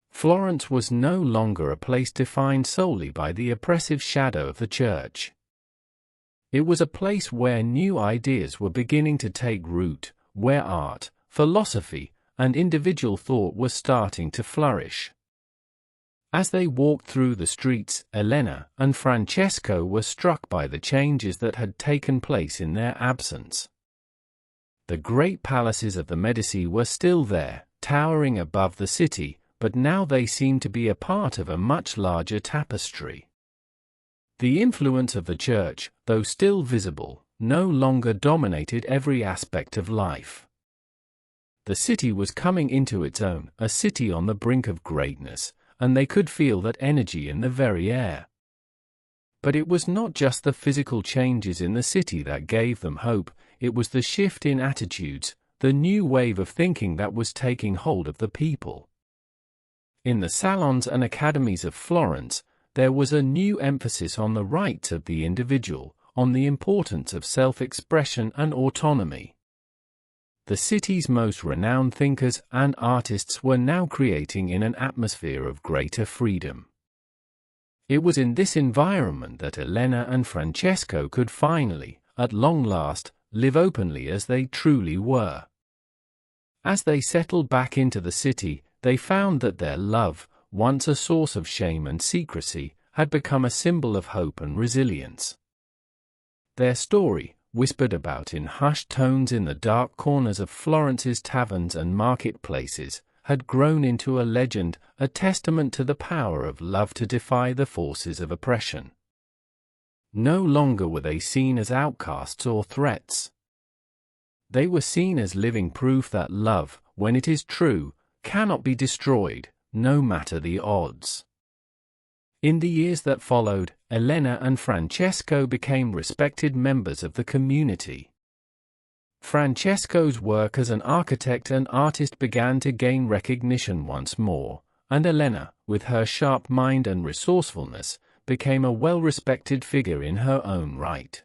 A: Florence was no longer a place defined solely by the oppressive shadow of the church. It was a place where new ideas were beginning to take root, where art, philosophy, and individual thought were starting to flourish. As they walked through the streets, Elena and Francesco were struck by the changes that had taken place in their absence. The great palaces of the Medici were still there, towering above the city, but now they seemed to be a part of a much larger tapestry. The influence of the church, though still visible, no longer dominated every aspect of life. The city was coming into its own, a city on the brink of greatness, and they could feel that energy in the very air. But it was not just the physical changes in the city that gave them hope, it was the shift in attitudes, the new wave of thinking that was taking hold of the people. In the salons and academies of Florence, there was a new emphasis on the rights of the individual, on the importance of self-expression and autonomy. The city's most renowned thinkers and artists were now creating in an atmosphere of greater freedom. It was in this environment that Elena and Francesco could finally, at long last, live openly as they truly were. As they settled back into the city, they found that their love, once a source of shame and secrecy, had become a symbol of hope and resilience. Their story, whispered about in hushed tones in the dark corners of Florence's taverns and marketplaces, had grown into a legend, a testament to the power of love to defy the forces of oppression. No longer were they seen as outcasts or threats. They were seen as living proof that love, when it is true, cannot be destroyed, no matter the odds. In the years that followed, Elena and Francesco became respected members of the community. Francesco's work as an architect and artist began to gain recognition once more, and Elena, with her sharp mind and resourcefulness, became a well-respected figure in her own right.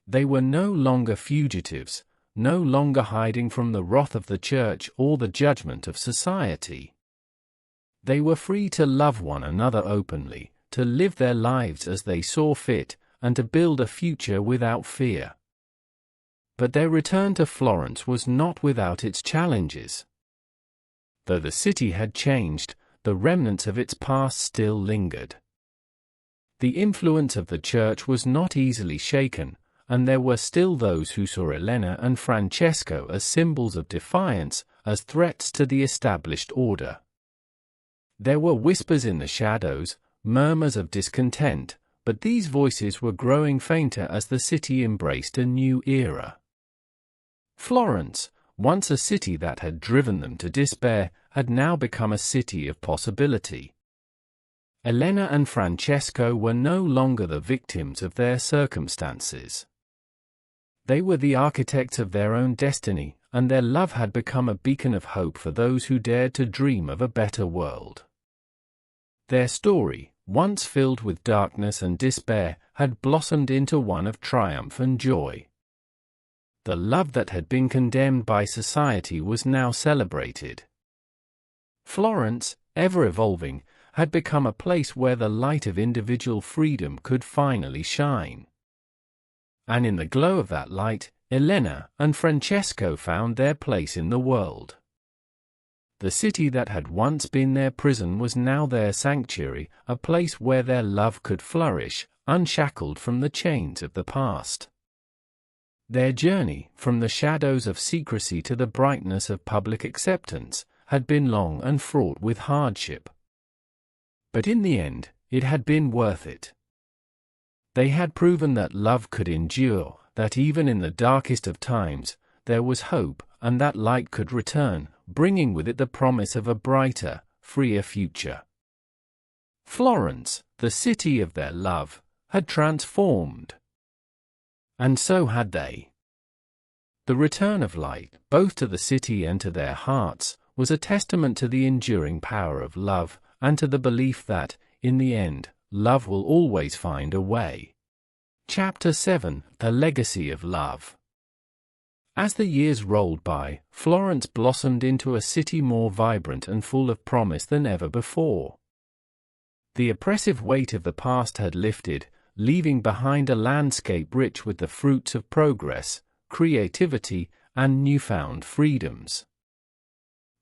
A: They were no longer fugitives, no longer hiding from the wrath of the church or the judgment of society. They were free to love one another openly, to live their lives as they saw fit, and to build a future without fear. But their return to Florence was not without its challenges. Though the city had changed, the remnants of its past still lingered. The influence of the church was not easily shaken, and there were still those who saw Elena and Francesco as symbols of defiance, as threats to the established order. There were whispers in the shadows, murmurs of discontent, but these voices were growing fainter as the city embraced a new era. Florence, once a city that had driven them to despair, had now become a city of possibility. Elena and Francesco were no longer the victims of their circumstances. They were the architects of their own destiny, and their love had become a beacon of hope for those who dared to dream of a better world. Their story, once filled with darkness and despair, had blossomed into one of triumph and joy. The love that had been condemned by society was now celebrated. Florence, ever evolving, had become a place where the light of individual freedom could finally shine. And in the glow of that light, Elena and Francesco found their place in the world. The city that had once been their prison was now their sanctuary, a place where their love could flourish, unshackled from the chains of the past. Their journey, from the shadows of secrecy to the brightness of public acceptance, had been long and fraught with hardship. But in the end, it had been worth it. They had proven that love could endure, that even in the darkest of times, there was hope, and that light could return, bringing with it the promise of a brighter, freer future. Florence, the city of their love, had transformed. And so had they. The return of light, both to the city and to their hearts, was a testament to the enduring power of love, and to the belief that, in the end, love will always find a way. Chapter 7: A Legacy of Love. As the years rolled by, Florence blossomed into a city more vibrant and full of promise than ever before. The oppressive weight of the past had lifted, leaving behind a landscape rich with the fruits of progress, creativity, and newfound freedoms.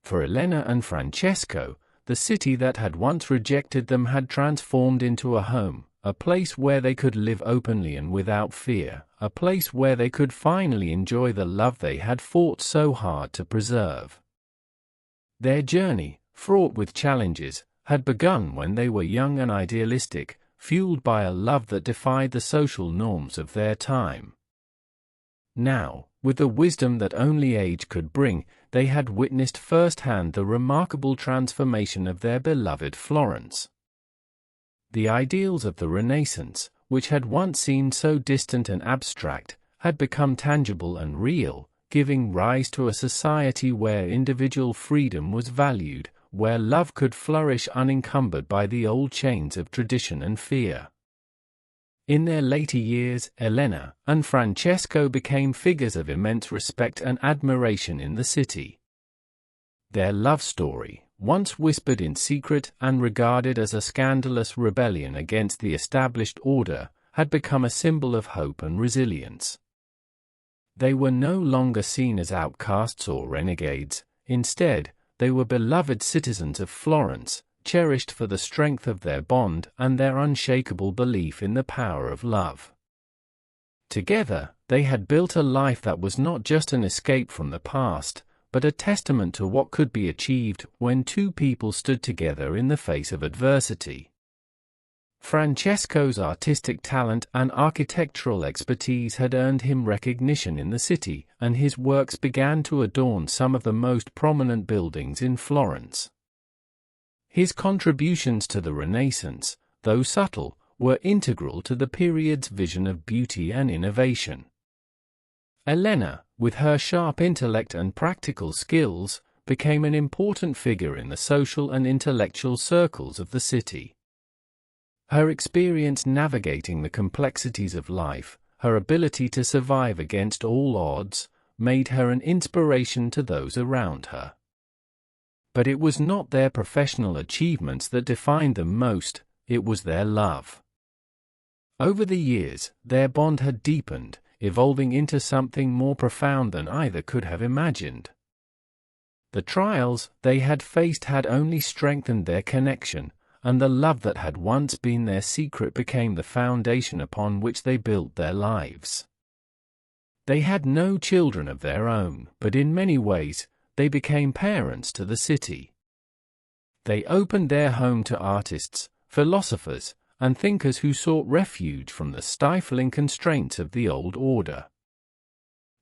A: For Elena and Francesco, the city that had once rejected them had transformed into a home, a place where they could live openly and without fear, a place where they could finally enjoy the love they had fought so hard to preserve. Their journey, fraught with challenges, had begun when they were young and idealistic, fueled by a love that defied the social norms of their time. Now, with the wisdom that only age could bring, they had witnessed firsthand the remarkable transformation of their beloved Florence. The ideals of the Renaissance, which had once seemed so distant and abstract, had become tangible and real, giving rise to a society where individual freedom was valued, where love could flourish unencumbered by the old chains of tradition and fear. In their later years, Elena and Francesco became figures of immense respect and admiration in the city. Their love story, once whispered in secret and regarded as a scandalous rebellion against the established order, had become a symbol of hope and resilience. They were no longer seen as outcasts or renegades. Instead, they were beloved citizens of Florence, cherished for the strength of their bond and their unshakable belief in the power of love. Together, they had built a life that was not just an escape from the past, but a testament to what could be achieved when two people stood together in the face of adversity. Francesco's artistic talent and architectural expertise had earned him recognition in the city, and his works began to adorn some of the most prominent buildings in Florence. His contributions to the Renaissance, though subtle, were integral to the period's vision of beauty and innovation. Elena, with her sharp intellect and practical skills, became an important figure in the social and intellectual circles of the city. Her experience navigating the complexities of life, her ability to survive against all odds, made her an inspiration to those around her. But it was not their professional achievements that defined them most, it was their love. Over the years, their bond had deepened, evolving into something more profound than either could have imagined. The trials they had faced had only strengthened their connection, and the love that had once been their secret became the foundation upon which they built their lives. They had no children of their own, but in many ways, they became parents to the city. They opened their home to artists, philosophers, and thinkers who sought refuge from the stifling constraints of the old order.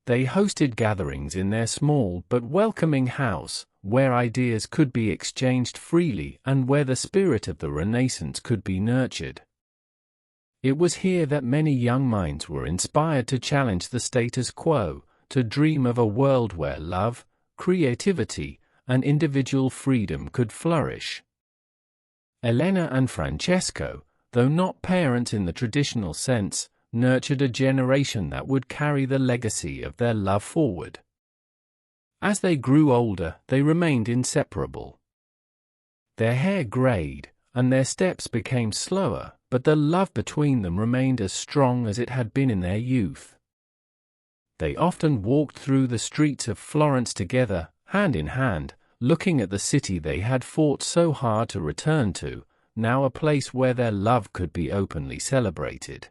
A: They hosted gatherings in their small but welcoming house, where ideas could be exchanged freely and where the spirit of the Renaissance could be nurtured. It was here that many young minds were inspired to challenge the status quo, to dream of a world where love, creativity, and individual freedom could flourish. Elena and Francesco, though not parents in the traditional sense, nurtured a generation that would carry the legacy of their love forward. As they grew older, they remained inseparable. Their hair grayed, and their steps became slower, but the love between them remained as strong as it had been in their youth. They often walked through the streets of Florence together, hand in hand, looking at the city they had fought so hard to return to, now a place where their love could be openly celebrated.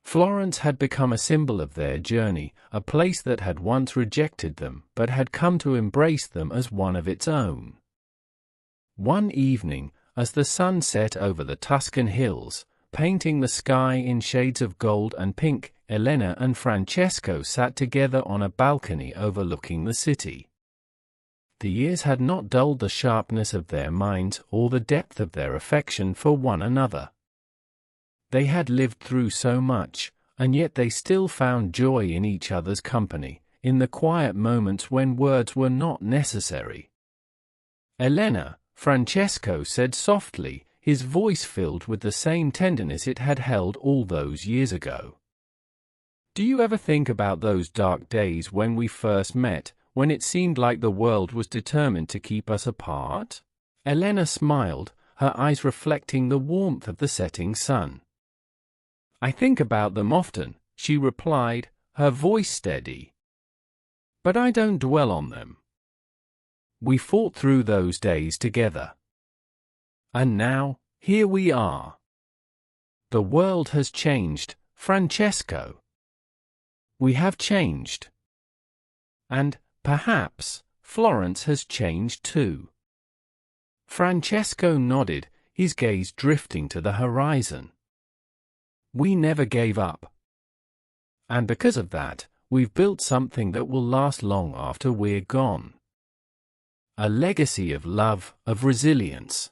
A: Florence had become a symbol of their journey, a place that had once rejected them but had come to embrace them as one of its own. One evening, as the sun set over the Tuscan hills, painting the sky in shades of gold and pink, Elena and Francesco sat together on a balcony overlooking the city. The years had not dulled the sharpness of their minds or the depth of their affection for one another. They had lived through so much, and yet they still found joy in each other's company, in the quiet moments when words were not necessary. "Elena," Francesco said softly, his voice filled with the same tenderness it had held all those years ago. "Do you ever think about those dark days when we first met, when it seemed like the world was determined to keep us apart?" Elena smiled, her eyes reflecting the warmth of the setting sun. "I think about them often," she replied, her voice steady. "But I don't dwell on them. We fought through those days together. And now, here we are. The world has changed, Francesco. We have changed. And, perhaps, Florence has changed too." Francesco nodded, his gaze drifting to the horizon. "We never gave up. And because of that, we've built something that will last long after we're gone. A legacy of love, of resilience."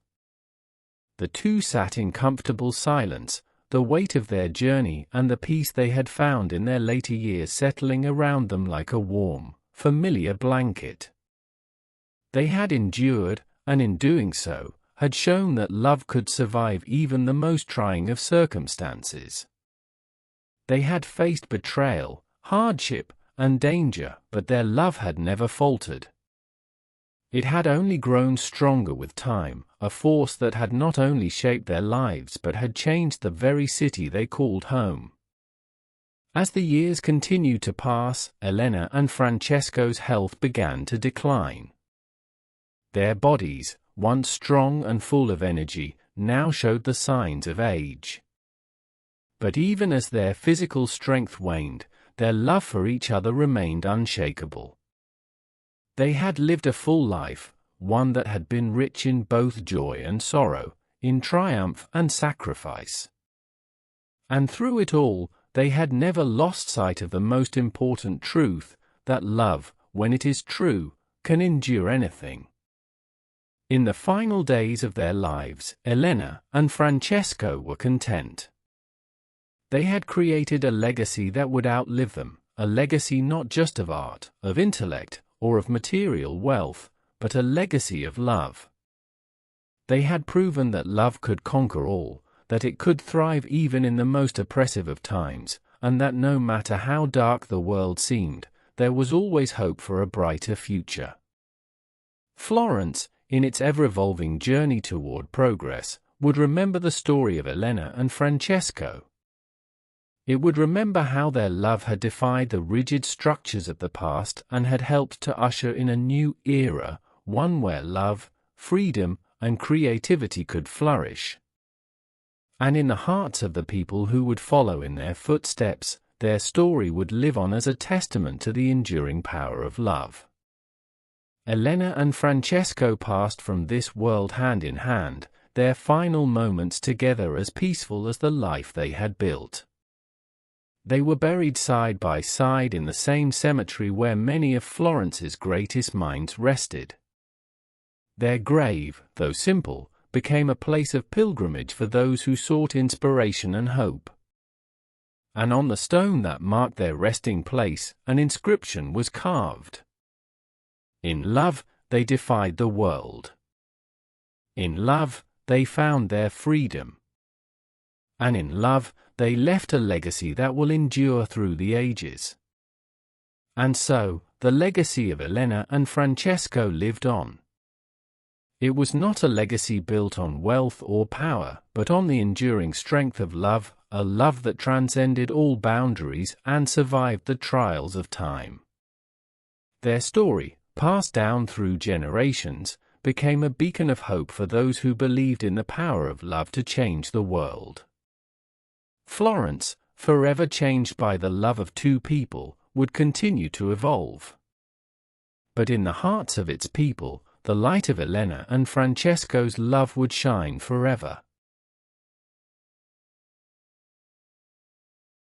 A: The two sat in comfortable silence, the weight of their journey and the peace they had found in their later years settling around them like a warm, familiar blanket. They had endured, and in doing so, had shown that love could survive even the most trying of circumstances. They had faced betrayal, hardship, and danger, but their love had never faltered. It had only grown stronger with time, a force that had not only shaped their lives but had changed the very city they called home. As the years continued to pass, Elena and Francesco's health began to decline. Their bodies, once strong and full of energy, now showed the signs of age. But even as their physical strength waned, their love for each other remained unshakable. They had lived a full life, one that had been rich in both joy and sorrow, in triumph and sacrifice. And through it all, they had never lost sight of the most important truth, that love, when it is true, can endure anything. In the final days of their lives, Elena and Francesco were content. They had created a legacy that would outlive them, a legacy not just of art, of intellect, or of material wealth, but a legacy of love. They had proven that love could conquer all, that it could thrive even in the most oppressive of times, and that no matter how dark the world seemed, there was always hope for a brighter future. Florence, in its ever-evolving journey toward progress, would remember the story of Elena and Francesco. It would remember how their love had defied the rigid structures of the past and had helped to usher in a new era, one where love, freedom, and creativity could flourish. And in the hearts of the people who would follow in their footsteps, their story would live on as a testament to the enduring power of love. Elena and Francesco passed from this world hand in hand, their final moments together as peaceful as the life they had built. They were buried side by side in the same cemetery where many of Florence's greatest minds rested. Their grave, though simple, became a place of pilgrimage for those who sought inspiration and hope. And on the stone that marked their resting place, an inscription was carved. In love, they defied the world. In love, they found their freedom. And in love, they left a legacy that will endure through the ages. And so, the legacy of Elena and Francesco lived on. It was not a legacy built on wealth or power, but on the enduring strength of love, a love that transcended all boundaries and survived the trials of time. Their story, passed down through generations, became a beacon of hope for those who believed in the power of love to change the world. Florence, forever changed by the love of two people, would continue to evolve. But in the hearts of its people, the light of Elena and Francesco's love would shine forever.